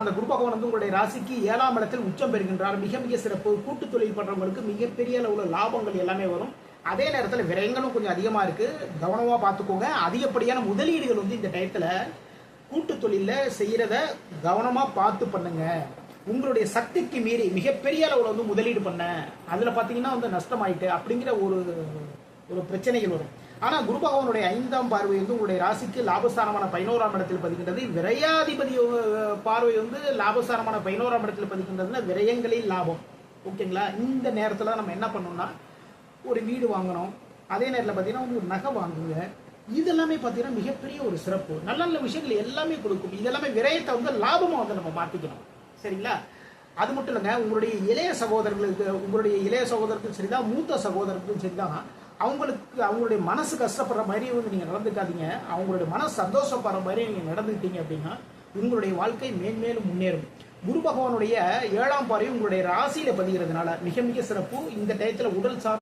அந்த குரு பகவான் வந்து உங்களுடைய ராசிக்கு 7ஆம் இடத்தில் உச்சம் பெறுகின்றார். மிக மிக சிறப்பு. கூட்டு தொழில் பண்றவங்களுக்கு மிகப்பெரிய அளவுல லாபங்கள் எல்லாமே வரும். அதே நேரத்தில் விரயங்களும் கொஞ்சம் அதிகமா இருக்கு, கவனமா பார்த்துக்கோங்க. அதிகப்படியான முதலீடுகள் வந்து இந்த டயத்துல கூட்டு தொழில செய்யறத கவனமா பார்த்து பண்ணுங்க. உங்களுடைய சக்திக்கு மீறி மிகப்பெரிய அளவுல வந்து முதலீடு பண்ண அதுல பாத்தீங்கன்னா வந்து நஷ்டமாயிட்டு அப்படிங்கிற ஒரு ஒரு பிரச்சனைகள் வரும். ஆனா குரு பகவானுடைய 5ஆம் பார்வை வந்து உங்களுடைய ராசிக்கு லாபஸ்தானமான 11ஆம் இடத்தில் பதிக்கின்றது. விரையாதிபதி பார்வை வந்து லாபஸ்தானமான 11ஆம் இடத்தில் பதிக்கின்றதுன்னா விரயங்களில் லாபம். ஓகேங்களா? இந்த நேரத்துல நம்ம என்ன பண்ணணும்னா ஒரு வீடு வாங்கணும், அதே நேரத்தில் பார்த்தீங்கன்னா ஒரு நகை வாங்குங்க. இதெல்லாமே பார்த்தீங்கன்னா மிகப்பெரிய ஒரு சிறப்பு. நல்ல நல்ல விஷயங்கள் எல்லாமே கொடுக்கும். இதெல்லாமே விரயத்தை வந்து லாபமாக வந்து நம்ம மாற்றிக்கணும். சரிங்களா? அது மட்டும் இல்லைங்க, உங்களுடைய இளைய சகோதரர்களுக்கும் சரிதான், மூத்த சகோதரருக்கும் சரிதான், அவங்களுடைய மனசு கஷ்டப்படுற மாதிரி வந்து நீங்கள் நடந்துக்காதீங்க. அவங்களுடைய மனசு சந்தோஷப்படுற மாதிரி நீங்கள் நடந்துக்கிட்டீங்க அப்படின்னா உங்களுடைய வாழ்க்கை மேன்மேலும் முன்னேறும். குரு பகவானுடைய 7ஆம் பார்வை உங்களுடைய ராசியில பதிகிறதுனால மிக மிக சிறப்பு. இந்த டயத்தில் உடல் சார்